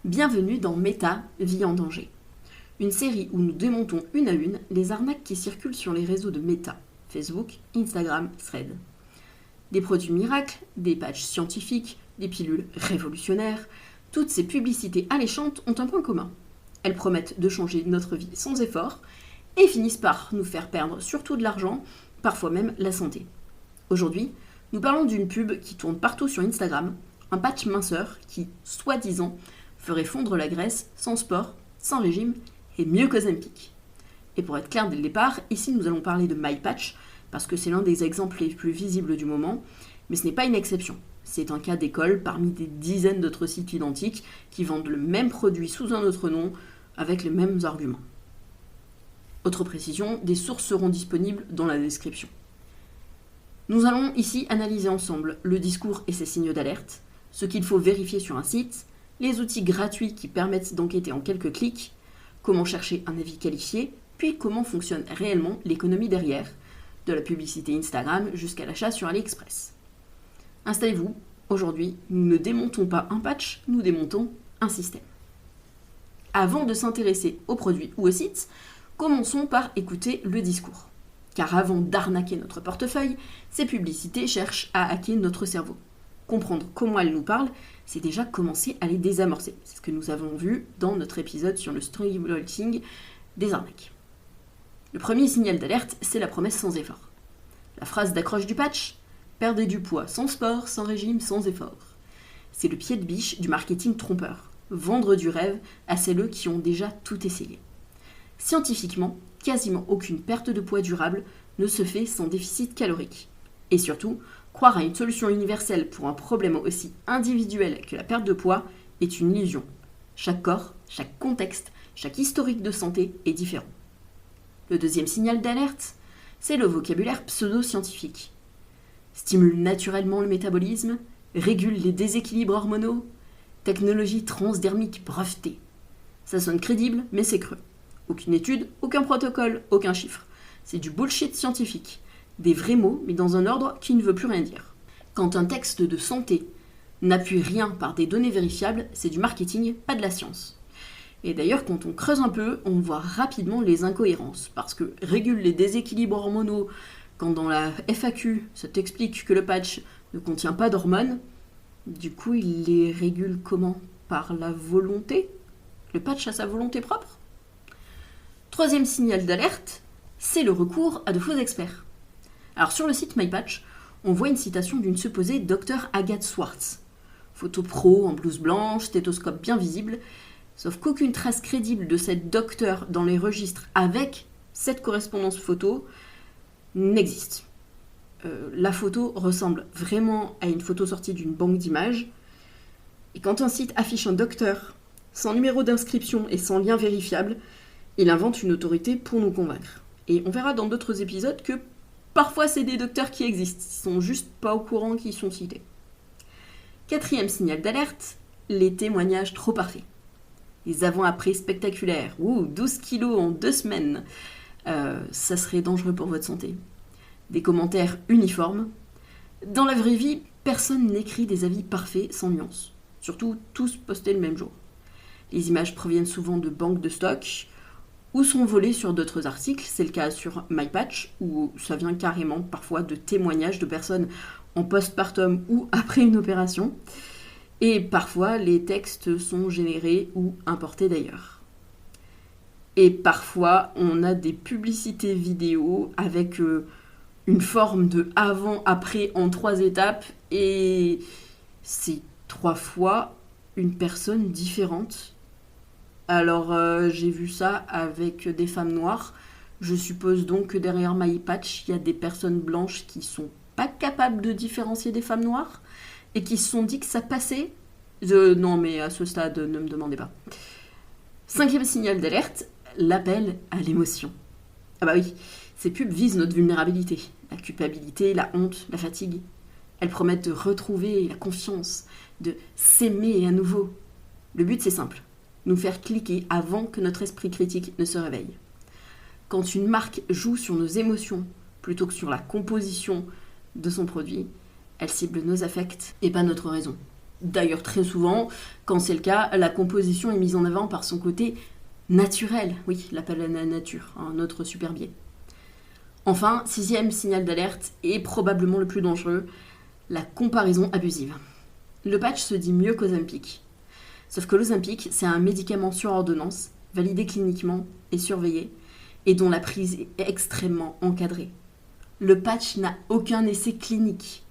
Bienvenue dans Méta, Vie en danger. Une série où nous démontons une à une les arnaques qui circulent sur les réseaux de Méta, Facebook, Instagram, Threads. Des produits miracles, des patchs scientifiques, des pilules révolutionnaires, toutes ces publicités alléchantes ont un point commun. Elles promettent de changer notre vie sans effort et finissent par nous faire perdre surtout de l'argent, parfois même la santé. Aujourd'hui, nous parlons d'une pub qui tourne partout sur Instagram, un patch minceur qui, soi-disant, ferait fondre la graisse sans sport, sans régime et mieux qu'Ozempic. Et pour être clair dès le départ, ici nous allons parler de MyPatch parce que c'est l'un des exemples les plus visibles du moment, mais ce n'est pas une exception. C'est un cas d'école parmi des dizaines d'autres sites identiques qui vendent le même produit sous un autre nom avec les mêmes arguments. Autre précision, des sources seront disponibles dans la description. Nous allons ici analyser ensemble le discours et ses signaux d'alerte, ce qu'il faut vérifier sur un site, les outils gratuits qui permettent d'enquêter en quelques clics, comment chercher un avis qualifié, puis comment fonctionne réellement l'économie derrière, de la publicité Instagram jusqu'à l'achat sur AliExpress. Installez-vous, aujourd'hui, nous ne démontons pas un patch, nous démontons un système. Avant de s'intéresser aux produits ou aux sites, commençons par écouter le discours. Car avant d'arnaquer notre portefeuille, ces publicités cherchent à hacker notre cerveau. Comprendre comment elles nous parlent, c'est déjà commencer à les désamorcer. C'est ce que nous avons vu dans notre épisode sur le storytelling des arnaques. Le premier signal d'alerte, c'est la promesse sans effort. La phrase d'accroche du patch, perdez du poids sans sport, sans régime, sans effort. C'est le pied de biche du marketing trompeur. Vendre du rêve à celles qui ont déjà tout essayé. Scientifiquement, quasiment aucune perte de poids durable ne se fait sans déficit calorique. Et surtout, croire à une solution universelle pour un problème aussi individuel que la perte de poids est une illusion. Chaque corps, chaque contexte, chaque historique de santé est différent. Le deuxième signal d'alerte, c'est le vocabulaire pseudo-scientifique. Stimule naturellement le métabolisme, régule les déséquilibres hormonaux, technologie transdermique brevetée. Ça sonne crédible, mais c'est creux. Aucune étude, aucun protocole, aucun chiffre. C'est du bullshit scientifique. Des vrais mots, mais dans un ordre qui ne veut plus rien dire. Quand un texte de santé n'appuie rien par des données vérifiables, c'est du marketing, pas de la science. Et d'ailleurs, quand on creuse un peu, on voit rapidement les incohérences, parce que régule les déséquilibres hormonaux, quand dans la FAQ, ça t'explique que le patch ne contient pas d'hormones, du coup, il les régule comment ? Par la volonté ? Le patch a sa volonté propre ? Troisième signal d'alerte, c'est le recours à de faux experts. Alors sur le site MyPatch, on voit une citation d'une supposée Dr Agathe Swartz. Photo pro en blouse blanche, stéthoscope bien visible, sauf qu'aucune trace crédible de cette docteure dans les registres avec cette correspondance photo n'existe. La photo ressemble vraiment à une photo sortie d'une banque d'images. Et quand un site affiche un docteur sans numéro d'inscription et sans lien vérifiable, il invente une autorité pour nous convaincre. Et on verra dans d'autres épisodes que parfois, c'est des docteurs qui existent, ils sont juste pas au courant qu'ils sont cités. Quatrième signal d'alerte, les témoignages trop parfaits. Les avant-après spectaculaires. 12 kilos en 2 semaines. Ça serait dangereux pour votre santé. Des commentaires uniformes. Dans la vraie vie, personne n'écrit des avis parfaits sans nuance. Surtout, tous postés le même jour. Les images proviennent souvent de banques de stock, ou sont volés sur d'autres articles, c'est le cas sur MyPatch, où ça vient carrément parfois de témoignages de personnes en postpartum ou après une opération. Et parfois, les textes sont générés ou importés d'ailleurs. Et parfois, on a des publicités vidéo avec une forme de avant-après en 3 étapes, et c'est 3 fois une personne différente. Alors, j'ai vu ça avec des femmes noires. Je suppose donc que derrière MyPatch, il y a des personnes blanches qui sont pas capables de différencier des femmes noires et qui se sont dit que ça passait. Non, mais à ce stade, ne me demandez pas. 5e signal d'alerte, l'appel à l'émotion. Ah bah oui, ces pubs visent notre vulnérabilité, la culpabilité, la honte, la fatigue. Elles promettent de retrouver la confiance, de s'aimer à nouveau. Le but, c'est simple. Nous faire cliquer avant que notre esprit critique ne se réveille. Quand une marque joue sur nos émotions plutôt que sur la composition de son produit, elle cible nos affects et pas notre raison. D'ailleurs, très souvent, quand c'est le cas, la composition est mise en avant par son côté naturel. Oui, l'appel à la nature, un autre super biais. Enfin, 6e signal d'alerte, et probablement le plus dangereux, la comparaison abusive. Le patch se dit mieux qu'Ozempic. Sauf que l'Ozempic, c'est un médicament sur ordonnance, validé cliniquement et surveillé, et dont la prise est extrêmement encadrée. Le patch n'a aucun essai clinique.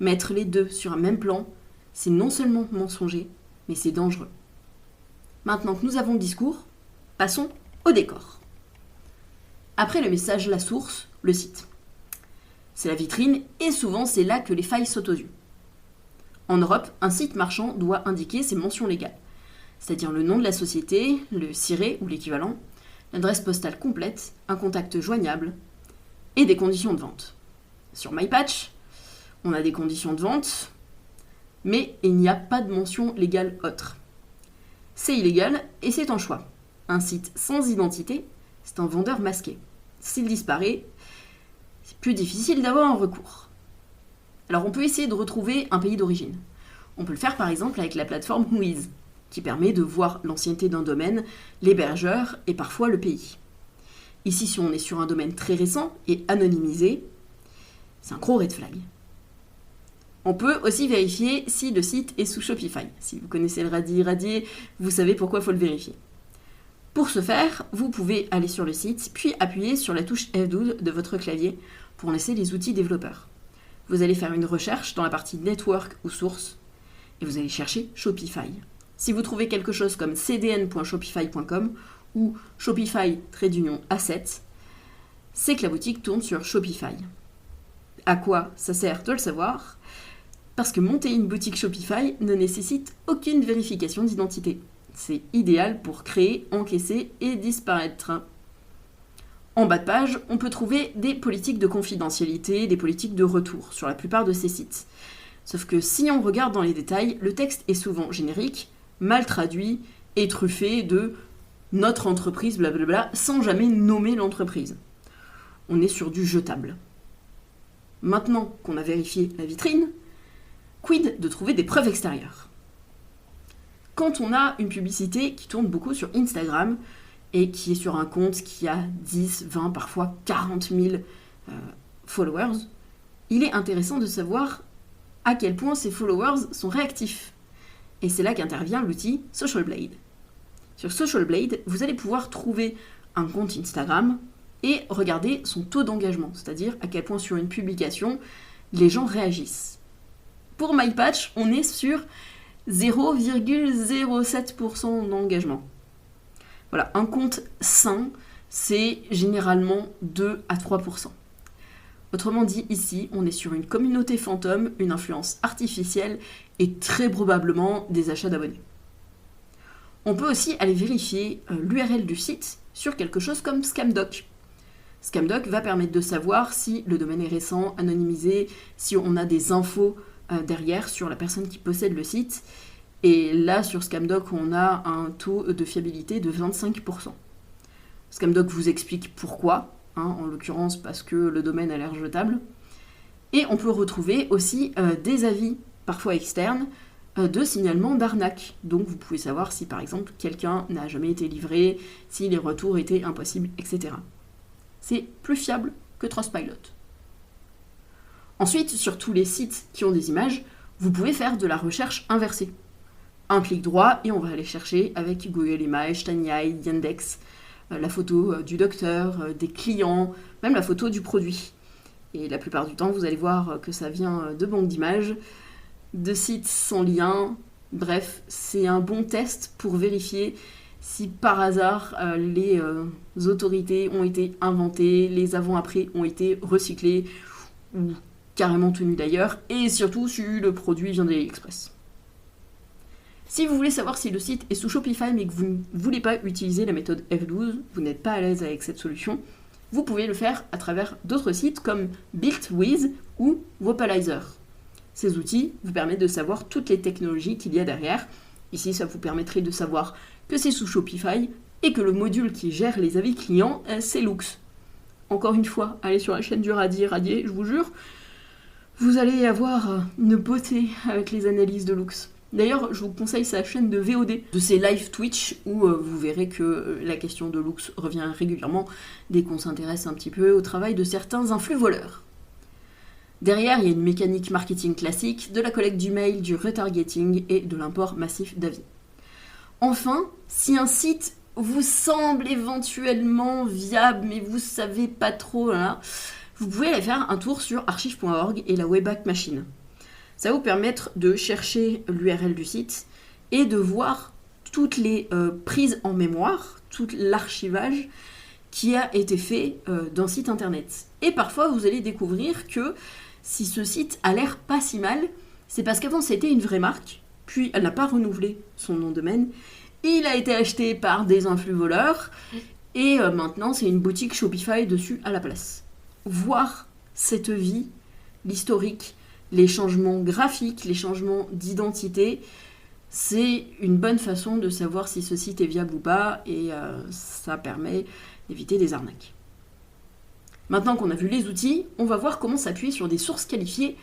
Mettre les deux sur un même plan, c'est non seulement mensonger, mais c'est dangereux. Maintenant que nous avons le discours, passons au décor. Après le message, la source, le site. C'est la vitrine et souvent c'est là que les failles sautent aux yeux. En Europe, un site marchand doit indiquer ses mentions légales, c'est-à-dire le nom de la société, le SIRE ou l'équivalent, l'adresse postale complète, un contact joignable et des conditions de vente. Sur MyPatch, on a des conditions de vente, mais il n'y a pas de mention légale autre. C'est illégal et c'est un choix. Un site sans identité, c'est un vendeur masqué. S'il disparaît, c'est plus difficile d'avoir un recours. Alors on peut essayer de retrouver un pays d'origine. On peut le faire par exemple avec la plateforme Whois, qui permet de voir l'ancienneté d'un domaine, l'hébergeur et parfois le pays. Ici, si on est sur un domaine très récent et anonymisé, c'est un gros red flag. On peut aussi vérifier si le site est sous Shopify. Si vous connaissez le radier, vous savez pourquoi il faut le vérifier. Pour ce faire, vous pouvez aller sur le site, puis appuyer sur la touche F12 de votre clavier pour laisser les outils développeurs. Vous allez faire une recherche dans la partie Network ou Source, et vous allez chercher Shopify. Si vous trouvez quelque chose comme cdn.shopify.com ou Shopify-Assets, c'est que la boutique tourne sur Shopify. À quoi ça sert de le savoir ? Parce que monter une boutique Shopify ne nécessite aucune vérification d'identité. C'est idéal pour créer, encaisser et disparaître. En bas de page, on peut trouver des politiques de confidentialité, des politiques de retour sur la plupart de ces sites. Sauf que si on regarde dans les détails, le texte est souvent générique, mal traduit et truffé de « notre entreprise » blablabla, sans jamais nommer l'entreprise. On est sur du jetable. Maintenant qu'on a vérifié la vitrine, quid de trouver des preuves extérieures ? Quand on a une publicité qui tourne beaucoup sur Instagram et qui est sur un compte qui a 10, 20, parfois 40 000 followers, il est intéressant de savoir à quel point ces followers sont réactifs. Et c'est là qu'intervient l'outil Social Blade. Sur Social Blade, vous allez pouvoir trouver un compte Instagram et regarder son taux d'engagement, c'est-à-dire à quel point sur une publication, les gens réagissent. Pour MyPatch, on est sur 0,07% d'engagement. Voilà, un compte sain, c'est généralement 2 à 3%. Autrement dit, ici, on est sur une communauté fantôme, une influence artificielle et très probablement des achats d'abonnés. On peut aussi aller vérifier l'URL du site sur quelque chose comme Scamdoc. Scamdoc va permettre de savoir si le domaine est récent, anonymisé, si on a des infos derrière sur la personne qui possède le site. Et là, sur Scamdoc, on a un taux de fiabilité de 25%. Scamdoc vous explique pourquoi, en l'occurrence parce que le domaine a l'air jetable. Et on peut retrouver aussi des avis, parfois externes, de signalement d'arnaque. Donc vous pouvez savoir si par exemple quelqu'un n'a jamais été livré, si les retours étaient impossibles, etc. C'est plus fiable que Trustpilot. Ensuite, sur tous les sites qui ont des images, vous pouvez faire de la recherche inversée. Un clic droit et on va aller chercher avec Google Images, Tiny, Yandex, la photo du docteur, des clients, même la photo du produit. Et la plupart du temps, vous allez voir que ça vient de banques d'images, de sites sans lien. Bref, c'est un bon test pour vérifier si par hasard les autorités ont été inventées, les avant-après ont été recyclés ou carrément tenus d'ailleurs, et surtout si le produit vient d'AliExpress. Si vous voulez savoir si le site est sous Shopify mais que vous ne voulez pas utiliser la méthode F12, vous n'êtes pas à l'aise avec cette solution, vous pouvez le faire à travers d'autres sites comme BuiltWith ou Wopalizer. Ces outils vous permettent de savoir toutes les technologies qu'il y a derrière. Ici, ça vous permettrait de savoir que c'est sous Shopify et que le module qui gère les avis clients, c'est Lux. Encore une fois, allez sur la chaîne du Radier, je vous jure, vous allez avoir une beauté avec les analyses de Lux. D'ailleurs, je vous conseille sa chaîne de VOD, de ses live Twitch, où vous verrez que la question de looks revient régulièrement dès qu'on s'intéresse un petit peu au travail de certains influx voleurs. Derrière, il y a une mécanique marketing classique, de la collecte du mail, du retargeting et de l'import massif d'avis. Enfin, si un site vous semble éventuellement viable, mais vous savez pas trop, là, vous pouvez aller faire un tour sur archive.org et la Wayback Machine. Ça va vous permettre de chercher l'URL du site et de voir toutes les prises en mémoire, tout l'archivage qui a été fait d'un site internet. Et parfois, vous allez découvrir que si ce site a l'air pas si mal, c'est parce qu'avant c'était une vraie marque, puis elle n'a pas renouvelé son nom de domaine, il a été acheté par des influx voleurs, et maintenant c'est une boutique Shopify dessus à la place. Voir cette vie, l'historique, les changements graphiques, les changements d'identité, c'est une bonne façon de savoir si ce site est viable ou pas, et ça permet d'éviter des arnaques. Maintenant qu'on a vu les outils, on va voir comment s'appuyer sur des sources qualifiées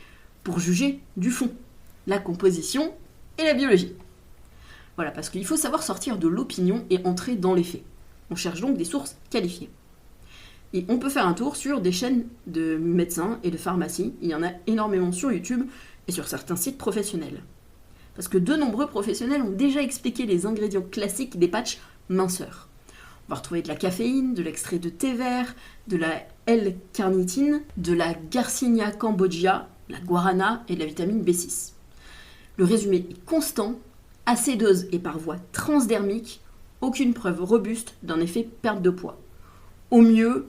pour juger du fond, la composition et la biologie. Voilà, parce qu'il faut savoir sortir de l'opinion et entrer dans les faits. On cherche donc des sources qualifiées. Et on peut faire un tour sur des chaînes de médecins et de pharmacies. Il y en a énormément sur YouTube et sur certains sites professionnels. Parce que de nombreux professionnels ont déjà expliqué les ingrédients classiques des patchs minceurs. On va retrouver de la caféine, de l'extrait de thé vert, de la L-carnitine, de la Garcinia cambogia, la guarana et de la vitamine B6. Le résumé est constant, à ces doses et par voie transdermique, aucune preuve robuste d'un effet perte de poids. Au mieux,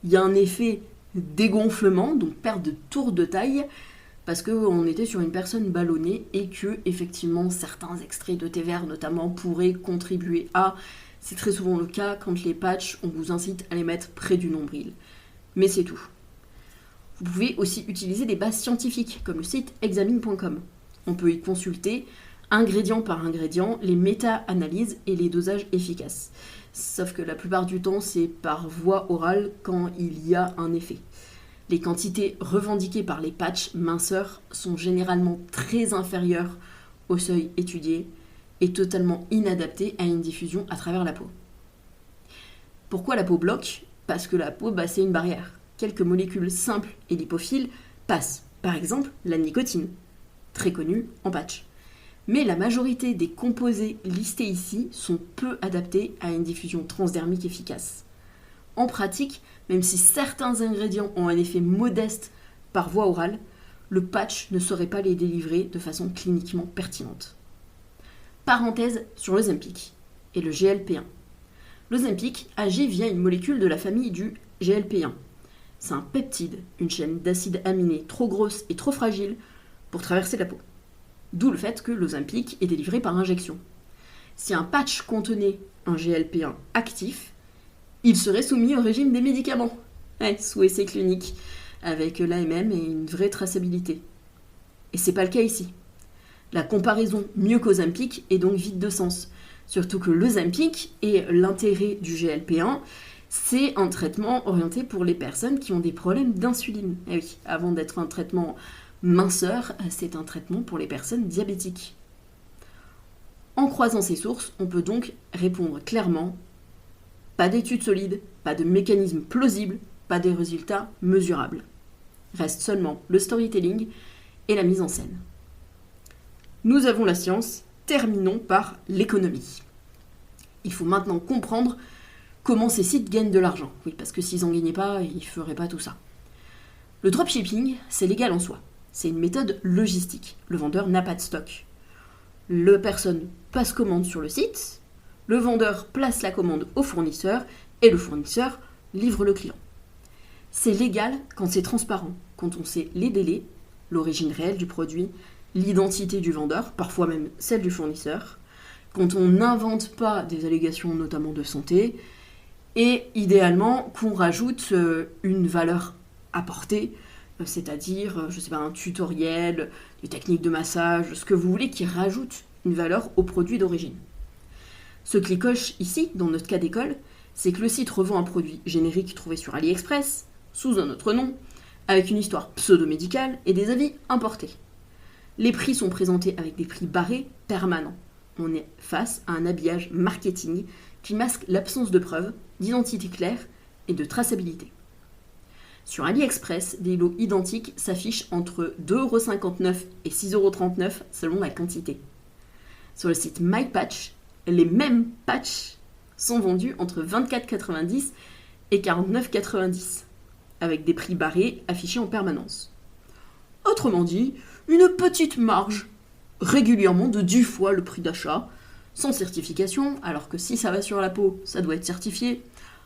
il y a un effet dégonflement, donc perte de tour de taille, parce qu'on était sur une personne ballonnée et que, effectivement, certains extraits de thé vert notamment pourraient contribuer à. C'est très souvent le cas quand les patchs, on vous incite à les mettre près du nombril. Mais c'est tout. Vous pouvez aussi utiliser des bases scientifiques, comme le site examine.com. On peut y consulter, ingrédient par ingrédient, les méta-analyses et les dosages efficaces. Sauf que la plupart du temps, c'est par voie orale quand il y a un effet. Les quantités revendiquées par les patchs minceurs sont généralement très inférieures au seuil étudié et totalement inadaptées à une diffusion à travers la peau. Pourquoi la peau bloque ? Parce que la peau, c'est une barrière. Quelques molécules simples et lipophiles passent. Par exemple, la nicotine, très connue en patch. Mais la majorité des composés listés ici sont peu adaptés à une diffusion transdermique efficace. En pratique, même si certains ingrédients ont un effet modeste par voie orale, le patch ne saurait pas les délivrer de façon cliniquement pertinente. Parenthèse sur l'Ozempic et le GLP-1. L'Ozempic agit via une molécule de la famille du GLP-1. C'est un peptide, une chaîne d'acides aminés trop grosse et trop fragile pour traverser la peau. D'où le fait que l'Ozempic est délivré par injection. Si un patch contenait un GLP-1 actif, il serait soumis au régime des médicaments, sous essai clinique, avec l'AMM et une vraie traçabilité. Et c'est pas le cas ici. La comparaison mieux qu'Ozempic est donc vide de sens. Surtout que l'Ozempic et l'intérêt du GLP-1, c'est un traitement orienté pour les personnes qui ont des problèmes d'insuline. Et oui, avant d'être un traitement minceur, c'est un traitement pour les personnes diabétiques. En croisant ces sources, on peut donc répondre clairement: pas d'études solides, pas de mécanisme plausible, pas de résultats mesurables. Reste seulement le storytelling et la mise en scène. Nous avons la science, terminons par l'économie. Il faut maintenant comprendre comment ces sites gagnent de l'argent. Oui, parce que s'ils n'en gagnaient pas, ils ne feraient pas tout ça. Le dropshipping, c'est légal en soi. C'est une méthode logistique. Le vendeur n'a pas de stock. La personne passe commande sur le site, le vendeur place la commande au fournisseur et le fournisseur livre le client. C'est légal quand c'est transparent, quand on sait les délais, l'origine réelle du produit, l'identité du vendeur, parfois même celle du fournisseur, quand on n'invente pas des allégations notamment de santé, et idéalement qu'on rajoute une valeur apportée, c'est-à-dire, un tutoriel, des techniques de massage, ce que vous voulez qui rajoute une valeur au produit d'origine. Ce qui coche ici, dans notre cas d'école, c'est que le site revend un produit générique trouvé sur AliExpress, sous un autre nom, avec une histoire pseudo-médicale et des avis importés. Les prix sont présentés avec des prix barrés permanents. On est face à un habillage marketing qui masque l'absence de preuves, d'identité claire et de traçabilité. Sur AliExpress, des lots identiques s'affichent entre 2,59€ et 6,39€ selon la quantité. Sur le site MyPatch, les mêmes patchs sont vendus entre 24,90€ et 49,90€, avec des prix barrés affichés en permanence. Autrement dit, une petite marge, régulièrement de 10 fois le prix d'achat, sans certification, alors que si ça va sur la peau, ça doit être certifié,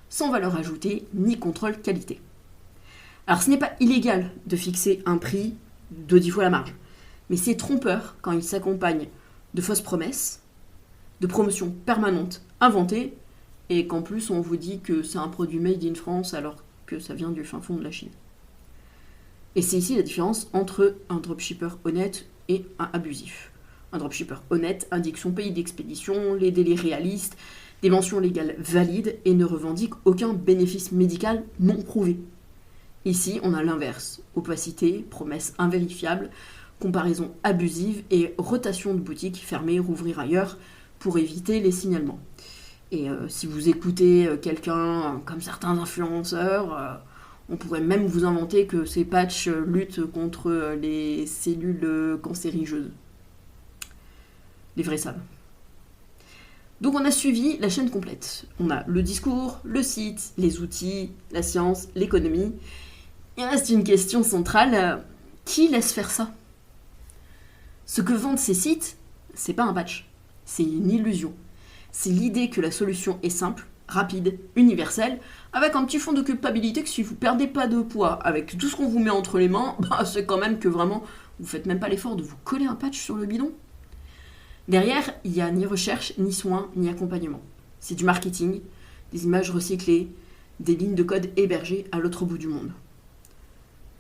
sans valeur ajoutée ni contrôle qualité. Alors ce n'est pas illégal de fixer un prix de 10 fois la marge, mais c'est trompeur quand il s'accompagne de fausses promesses, de promotions permanentes inventées, et qu'en plus on vous dit que c'est un produit made in France alors que ça vient du fin fond de la Chine. Et c'est ici la différence entre un dropshipper honnête et un abusif. Un dropshipper honnête indique son pays d'expédition, les délais réalistes, des mentions légales valides et ne revendique aucun bénéfice médical non prouvé. Ici, on a l'inverse. Opacité, promesses invérifiables, comparaison abusive et rotation de boutiques fermées, rouvrir ailleurs pour éviter les signalements. Et si vous écoutez quelqu'un comme certains influenceurs, on pourrait même vous inventer que ces patchs luttent contre les cellules cancérigeuses. Les vrais savent. Donc on a suivi la chaîne complète. On a le discours, le site, les outils, la science, l'économie. Il reste une question centrale, qui laisse faire ça ? Ce que vendent ces sites, c'est pas un patch, c'est une illusion. C'est l'idée que la solution est simple, rapide, universelle, avec un petit fond de culpabilité que si vous perdez pas de poids avec tout ce qu'on vous met entre les mains, c'est quand même que vraiment, vous faites même pas l'effort de vous coller un patch sur le bidon. Derrière, il n'y a ni recherche, ni soins, ni accompagnement. C'est du marketing, des images recyclées, des lignes de code hébergées à l'autre bout du monde.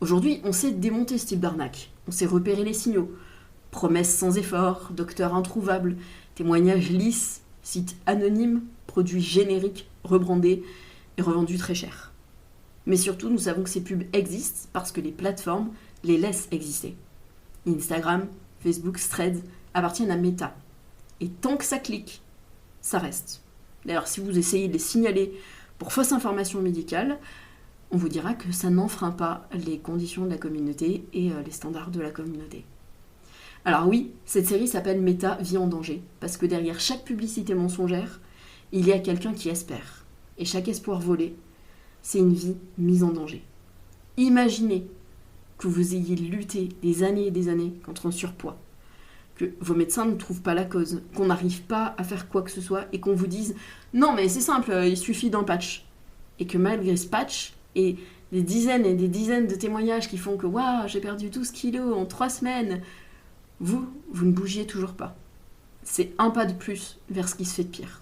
Aujourd'hui, on sait démonter ce type d'arnaque. On sait repérer les signaux. Promesses sans effort, docteurs introuvables, témoignages lisses, sites anonymes, produits génériques, rebrandés et revendus très cher. Mais surtout, nous savons que ces pubs existent parce que les plateformes les laissent exister. Instagram, Facebook, Threads appartiennent à Meta. Et tant que ça clique, ça reste. D'ailleurs, si vous essayez de les signaler pour fausse information médicale, on vous dira que ça n'enfreint pas les conditions de la communauté et les standards de la communauté. Alors oui, cette série s'appelle Meta Vie en danger, parce que derrière chaque publicité mensongère, il y a quelqu'un qui espère. Et chaque espoir volé, c'est une vie mise en danger. Imaginez que vous ayez lutté des années et des années contre un surpoids, que vos médecins ne trouvent pas la cause, qu'on n'arrive pas à faire quoi que ce soit et qu'on vous dise « Non mais c'est simple, il suffit d'un patch ». Et que malgré ce patch, et des dizaines et des dizaines de témoignages qui font que « Waouh, j'ai perdu 12 kilos en 3 semaines », vous ne bougiez toujours pas. C'est un pas de plus vers ce qui se fait de pire.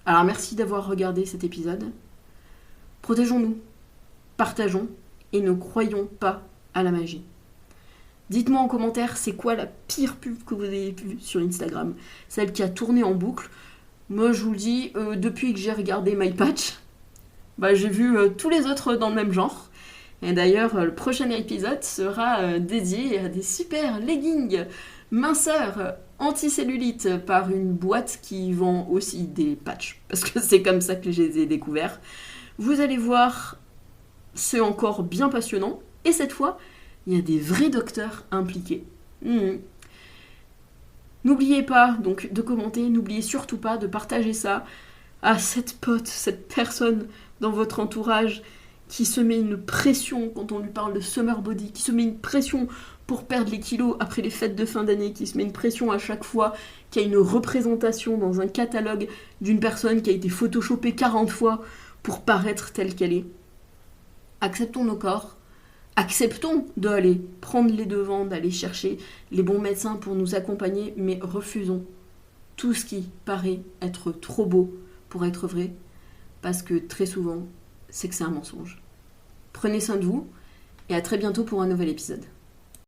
Alors merci d'avoir regardé cet épisode. Protégeons-nous, partageons et ne croyons pas à la magie. Dites-moi en commentaire c'est quoi la pire pub que vous avez vue sur Instagram, celle qui a tourné en boucle. Moi je vous le dis, depuis que j'ai regardé MyPatch, j'ai vu tous les autres dans le même genre. Et d'ailleurs, le prochain épisode sera dédié à des super leggings minceurs anti-cellulite par une boîte qui vend aussi des patchs. Parce que c'est comme ça que je les ai découverts. Vous allez voir, c'est encore bien passionnant. Et cette fois, il y a des vrais docteurs impliqués. N'oubliez pas donc de commenter, n'oubliez surtout pas de partager ça à cette pote, cette personne dans votre entourage qui se met une pression quand on lui parle de summer body, qui se met une pression pour perdre les kilos après les fêtes de fin d'année, qui se met une pression à chaque fois qu'il y a une représentation dans un catalogue d'une personne qui a été photoshopée 40 fois pour paraître telle qu'elle est. Acceptons nos corps, acceptons d'aller prendre les devants, d'aller chercher les bons médecins pour nous accompagner, mais refusons tout ce qui paraît être trop beau pour être vrai, parce que très souvent, c'est que c'est un mensonge. Prenez soin de vous et à très bientôt pour un nouvel épisode.